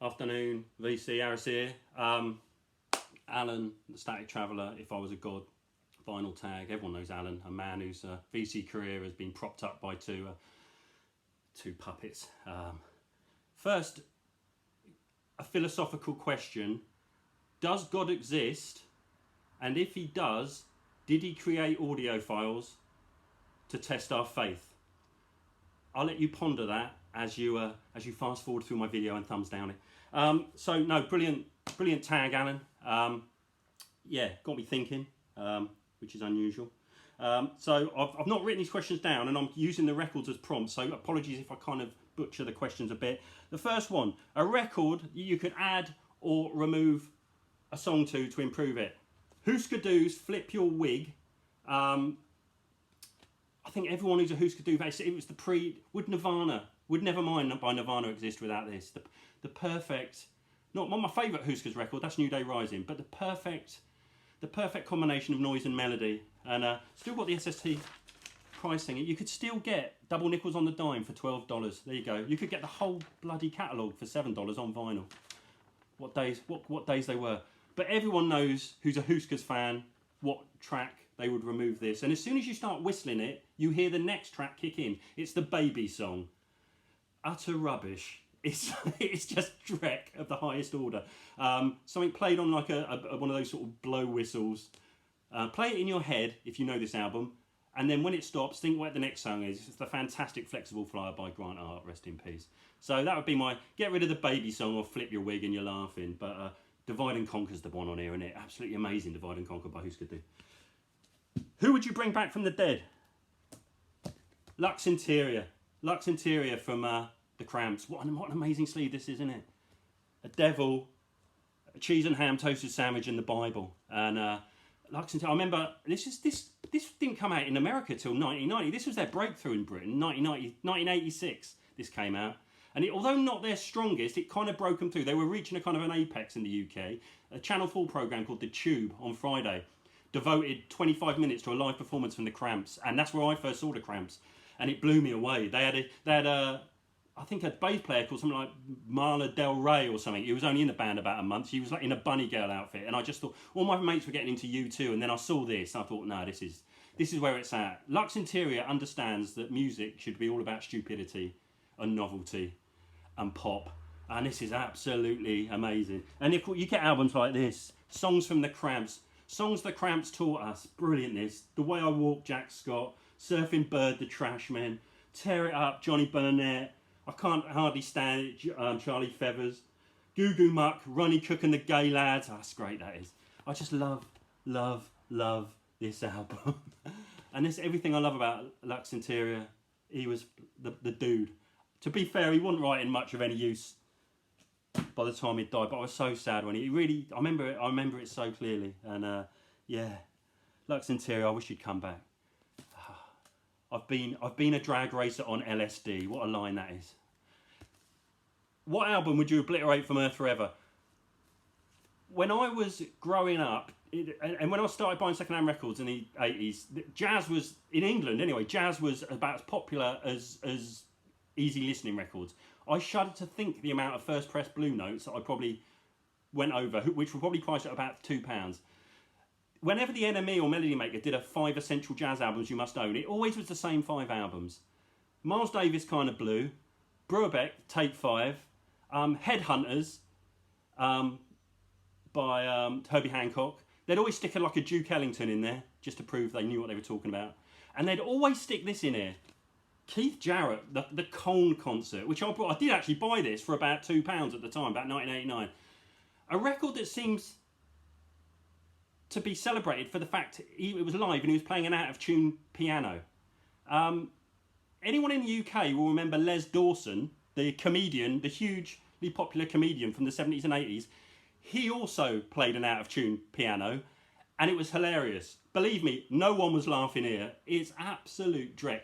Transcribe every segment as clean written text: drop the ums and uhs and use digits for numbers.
Afternoon, VC, Harris here. Alan, the Static Traveller, If I Was a God, vinyl tag. Everyone knows Alan, a man whose VC career has been propped up by two puppets. First, a philosophical question. Does God exist? And if he does, did he create audio files to test our faith? I'll let you ponder that as you fast forward through my video and thumbs down it. So no, brilliant tag, Alan. Yeah, got me thinking, which is unusual. So I've not written these questions down, and I'm using the records as prompts. So apologies if I kind of butcher the questions a bit. The first one: a record you could add or remove a song to improve it. Hooskadoo's "Flip Your Wig." I think everyone who's a Hooskadoo fan, it was would Nevermind by Nirvana exist without this? The perfect, not my favourite Hooskers record, that's New Day Rising, but the perfect combination of noise and melody. And still got the SST pricing. You could still get double nickels on the dime for $12. There you go. You could get the whole bloody catalogue for $7 on vinyl. What days they were. But everyone knows who's a Hooskers fan what track they would remove this. And as soon as you start whistling it, you hear the next track kick in. It's the Baby song. Utter rubbish. It's just dreck of the highest order. Something played on like one of those sort of blow whistles. Play it in your head if you know this album, and then when it stops, think what the next song is. It's the fantastic Flexible Flyer by Grant Hart, rest in peace. So that would be my get rid of the Baby song or Flip Your Wig and you're laughing. But Divide and Conquer's the one on here, isn't it? Absolutely amazing, Divide and Conquer by Hooskadoo. Who would you bring back from the dead? Lux Interior. Lux Interior from the Cramps. What an amazing sleeve this is, isn't it? A devil, a cheese and ham toasted sandwich in the Bible. And Lux Interior, I remember, this didn't come out in America till 1990. This was their breakthrough in Britain, 1986 this came out. And although not their strongest, it kind of broke them through. They were reaching a kind of an apex in the UK. A Channel 4 programme called The Tube on Friday devoted 25 minutes to a live performance from the Cramps. And that's where I first saw the Cramps. And it blew me away. They had I think a bass player called something like Marla Del Rey or something. He was only in the band about a month. He was like in a bunny girl outfit. And I just thought, all my mates were getting into U2. And then I saw this. And I thought, no, this is where it's at. Lux Interior understands that music should be all about stupidity and novelty and pop, and this is absolutely amazing. And if you get albums like this, songs from the Cramps, songs the Cramps taught us, brilliant. This The Way I Walk, Jack Scott, Surfing Bird, The Trashmen, Tear It Up, Johnny Burnett, I Can't Hardly Stand It, Charlie Feathers, Goo Goo Muck, Ronnie Cook and the Gay Lads. Oh, that's great, that is. I just love this album. And this everything I love about Lux Interior. He was the dude. To be fair, he wasn't writing much of any use by the time he died, but I was so sad when he really. I remember it so clearly, and yeah, Lux Interior. I wish he'd come back. I've been a drag racer on LSD. What a line that is. What album would you obliterate from Earth Forever? When I was growing up, and when I started buying second-hand records in the 80s, jazz was in England anyway. Jazz was about as popular as easy listening records. I shudder to think the amount of first press Blue Notes that I probably went over, which were probably priced at about £2. Whenever the NME or Melody Maker did a 5 essential jazz albums you must own, it always was the same 5 albums. Miles Davis, Kind of Blue, Brubeck, Take 5, Headhunters by Herbie Hancock. They'd always stick like a Duke Ellington in there just to prove they knew what they were talking about. And they'd always stick this in here. Keith Jarrett, the Cone concert, which I did actually buy this for about £2 at the time, about 1989. A record that seems to be celebrated for the fact it was live and he was playing an out-of-tune piano. Anyone in the UK will remember Les Dawson, the comedian, the hugely popular comedian from the 70s and 80s. He also played an out-of-tune piano, and it was hilarious. Believe me, no one was laughing here. It's absolute dreck.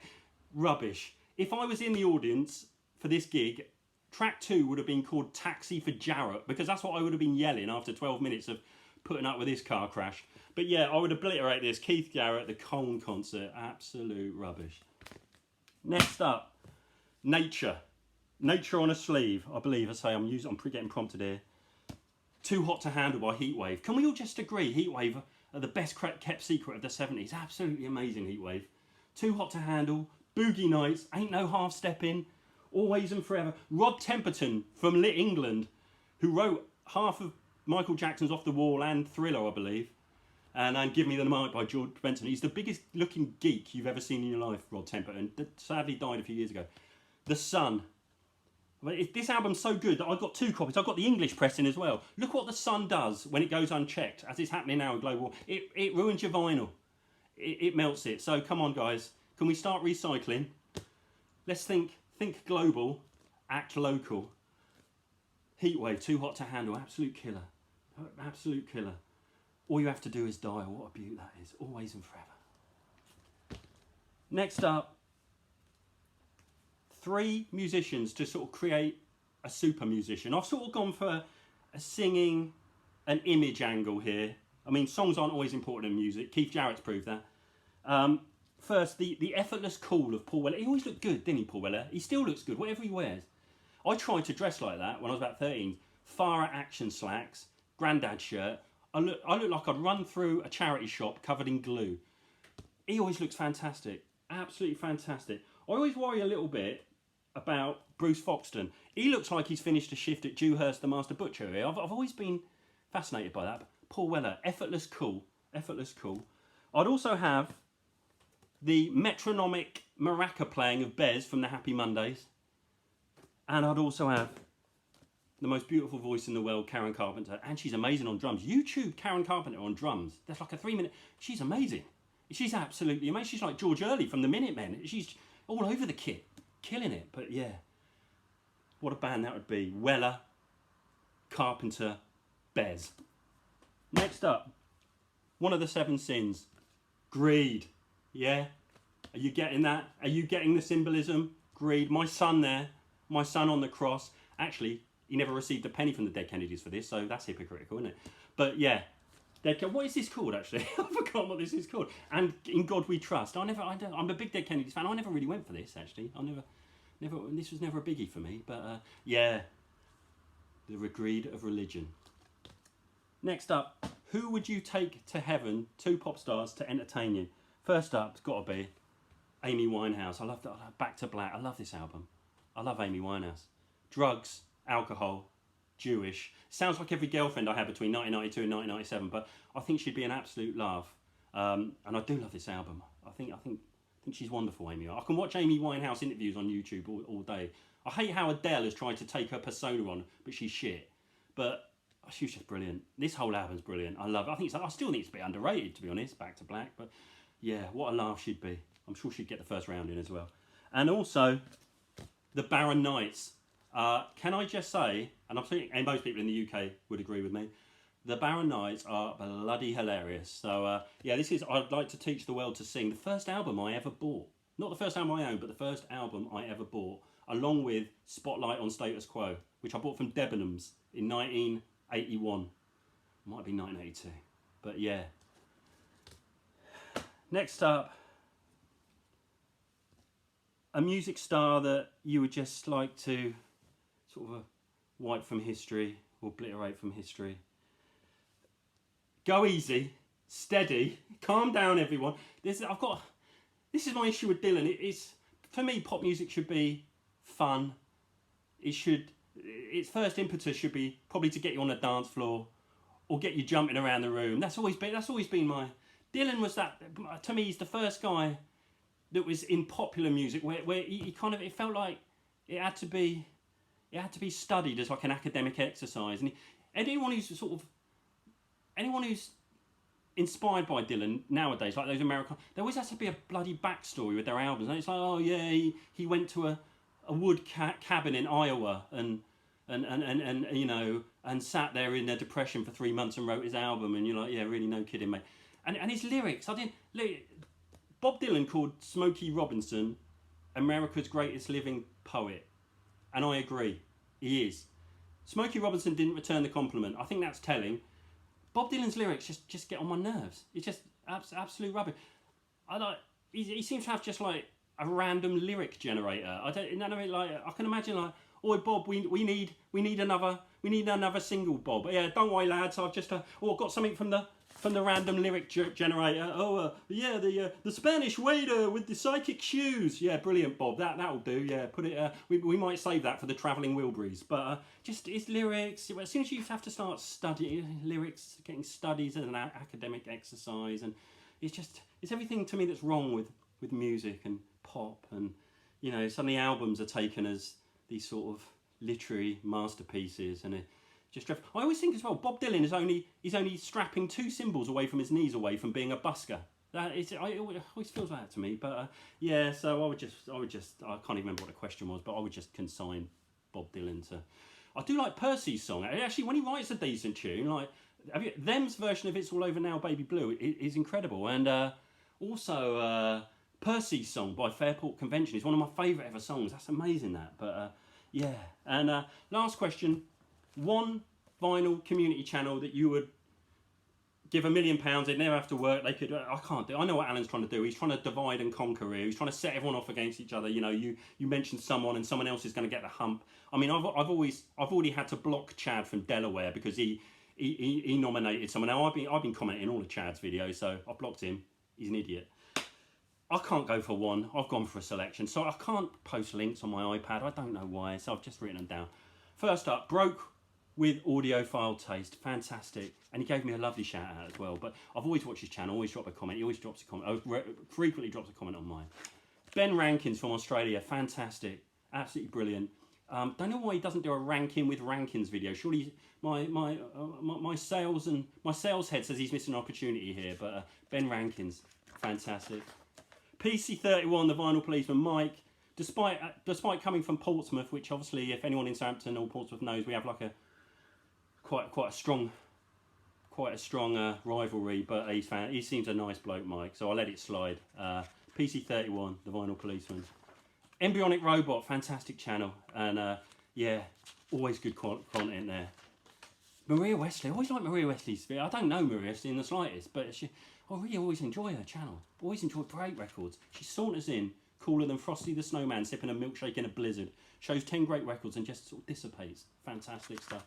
Rubbish. If I was in the audience for this gig, track 2 would have been called Taxi for Jarrett, because that's what I would have been yelling after 12 minutes of putting up with this car crash. But yeah, I would obliterate this. Keith Jarrett, the Cone concert. Absolute rubbish. Next up, Nature. Nature on a Sleeve, I believe. I'm getting prompted here. Too Hot to Handle by Heatwave. Can we all just agree Heatwave are the best kept secret of the 70s? Absolutely amazing, Heatwave. Too Hot to Handle, Boogie Nights, Ain't No Half Stepping, Always and Forever. Rod Temperton from Lit England, who wrote half of Michael Jackson's Off the Wall and Thriller, I believe. And Give Me the Mic by George Benson. He's the biggest looking geek you've ever seen in your life, Rod Temperton. Sadly died a few years ago. The Sun. This album's so good that I got 2 copies. I've got the English pressing as well. Look what The Sun does when it goes unchecked, as is happening now in global. It ruins your vinyl. It melts it. So come on, guys. Can we start recycling? Let's think global, act local. Heatwave, Too Hot to Handle, absolute killer. Absolute killer. All you have to do is dial. What a beaut that is. Always and Forever. Next up, 3 musicians to sort of create a super musician. I've sort of gone for a singing, an image angle here. I mean, songs aren't always important in music. Keith Jarrett's proved that. First, the effortless cool of Paul Weller. He always looked good, didn't he, Paul Weller? He still looks good, whatever he wears. I tried to dress like that when I was about 13. Farah action slacks, granddad shirt. I look like I'd run through a charity shop covered in glue. He always looks fantastic. Absolutely fantastic. I always worry a little bit about Bruce Foxton. He looks like he's finished a shift at Dewhurst the Master Butcher here. I've always been fascinated by that. But Paul Weller, effortless cool. Effortless cool. I'd also have the metronomic maraca playing of Bez from the Happy Mondays. And I'd also have the most beautiful voice in the world, Karen Carpenter. And she's amazing on drums. YouTube Karen Carpenter on drums. That's like a 3-minute... She's amazing. She's absolutely amazing. She's like George Early from the Minutemen. She's all over the kit. Killing it. But yeah, what a band that would be. Weller, Carpenter, Bez. Next up, one of the 7 sins. Greed. Yeah? Are you getting that? Are you getting the symbolism? Greed. My son there, my son on the cross. Actually, he never received a penny from the dead Kennedys for this, so that's hypocritical, isn't it? But yeah, what is this called, actually? I've forgotten what this is called. And In God We Trust. I'm a big Dead Kennedys fan. I never really went for this, actually. This was never a biggie for me. But yeah, the greed of religion. Next up, who would you take to heaven, 2 pop stars to entertain you? First up, it's got to be Amy Winehouse. I love that. Back to Black. I love this album. I love Amy Winehouse. Drugs, alcohol, Jewish. Sounds like every girlfriend I had between 1992 and 1997, but I think she'd be an absolute laugh. And I do love this album. I think she's wonderful, Amy. I can watch Amy Winehouse interviews on YouTube all day. I hate how Adele has tried to take her persona on, but she's shit. But she's just brilliant. This whole album's brilliant. I love it. I still think it's a bit underrated, to be honest, Back to Black. But yeah, what a laugh she'd be. I'm sure she'd get the first round in as well. And also, the Barron Knights. Can I just say, and I'm thinking, and most people in the UK would agree with me, the Barron Knights are bloody hilarious. So yeah, this is I'd Like to Teach the World to Sing, the first album I ever bought. Not the first album I owned, but the first album I ever bought, along with Spotlight on Status Quo, which I bought from Debenhams in 1981. Might be 1982, but yeah. Next up, a music star that you would just like to sort of wipe from history, or obliterate from history. Go easy, steady, calm down, everyone. This is my issue with Dylan. For me, pop music should be fun. Its first impetus should be probably to get you on the dance floor, or get you jumping around the room. That's always been my. Dylan was that. To me, he's the first guy that was in popular music where he kind of, it felt like it had to be studied as like an academic exercise. And anyone who's inspired by Dylan nowadays, like those Americans, there always has to be a bloody backstory with their albums. And it's like, oh yeah, he went to a wood cabin in Iowa and you know, and sat there in a depression for 3 months and wrote his album. And you're like, yeah, really, no kidding, mate. And his lyrics, Bob Dylan called Smokey Robinson America's greatest living poet. And I agree, he is. Smokey Robinson didn't return the compliment. I think that's telling. Bob Dylan's lyrics just get on my nerves. It's just absolute rubbish. He seems to have just like a random lyric generator. I can imagine like, oi Bob, we need another single, Bob. Yeah, don't worry lads, I've just I've got something from the random lyric generator. Yeah, the Spanish waiter with the psychic shoes. Yeah, brilliant, Bob. That'll do. Yeah, put it. We might save that for the travelling Wilburys. But just it's lyrics. As soon as you have to start studying lyrics, getting studies as an academic exercise, and it's everything to me that's wrong with music and pop, and you know, suddenly albums are taken as these sort of literary masterpieces, and I always think as well, Bob Dylan he's only strapping 2 cymbals away from his knees, away from being a busker. It always feels like that to me. But yeah, so I can't even remember what the question was, but I would just consign Bob Dylan to. I do like Percy's song. Actually, when he writes a decent tune, like Them's version of "It's All Over Now, Baby Blue" is incredible, and also Percy's song by Fairport Convention is one of my favourite ever songs. That's amazing, that. But yeah, and last question. One vinyl community channel that you would give £1 million, they'd never have to work, they could, I can't do, I know what Alan's trying to do, he's trying to divide and conquer here, he's trying to set everyone off against each other, you know, you mention someone and someone else is going to get the hump. I mean, I've already had to block Chad from Delaware because he nominated someone. Now, I've been commenting all of Chad's videos, so I blocked him, he's an idiot. I can't go for one, I've gone for a selection, so I can't post links on my iPad, I don't know why, so I've just written them down. First up, Broke with audiophile taste, fantastic, and he gave me a lovely shout out as well. But I've always watched his channel, always dropped a comment. He always drops a comment. Frequently drops a comment on mine. Ben Rankins from Australia, fantastic, absolutely brilliant. Don't know why he doesn't do a ranking with rankings video. Surely my sales head says he's missing an opportunity here. But Ben Rankins, fantastic. PC31, the Vinyl Policeman, Mike. Despite coming from Portsmouth, which obviously, if anyone in Southampton or Portsmouth knows, we have like a quite a strong rivalry, but he seems a nice bloke, Mike, so I'll let it slide. PC31, the Vinyl Policeman. Embryonic Robot, fantastic channel, and yeah, always good content there. Maria Wesley, I always like Maria Wesley's video. I don't know Maria Wesley in the slightest, but I really always enjoy her channel. Always enjoy great records. She saunters in, cooler than Frosty the Snowman, sipping a milkshake in a blizzard. Shows 10 great records and just sort of dissipates. Fantastic stuff.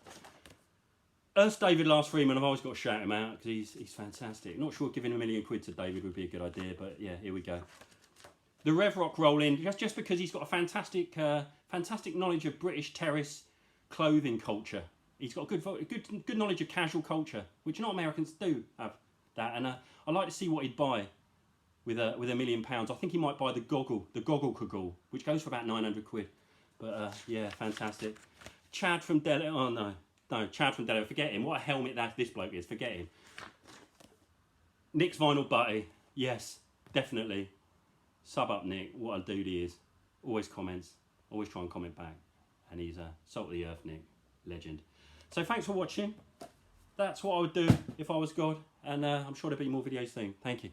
Ernst David Last Freeman, I've always got to shout him out because he's fantastic. Not sure giving £1 million to David would be a good idea, but yeah, here we go. The Rev Rock roll in, just because he's got a fantastic knowledge of British terrace clothing culture. He's got good knowledge of casual culture, which not Americans do have that. And I like to see what he'd buy with £1 million. I think he might buy the goggle Kaggle, which goes for about 900 quid. But yeah, fantastic. Chad from Delaware. Oh no, Chad from Delaware. Forget him. What a helmet this bloke is. Forget him. Nick's Vinyl Butty. Yes, definitely. Sub up Nick. What a dude he is. Always comments. Always try and comment back. And he's salt of the earth, Nick. Legend. So thanks for watching. That's what I would do if I was God. And I'm sure there'll be more videos soon. Thank you.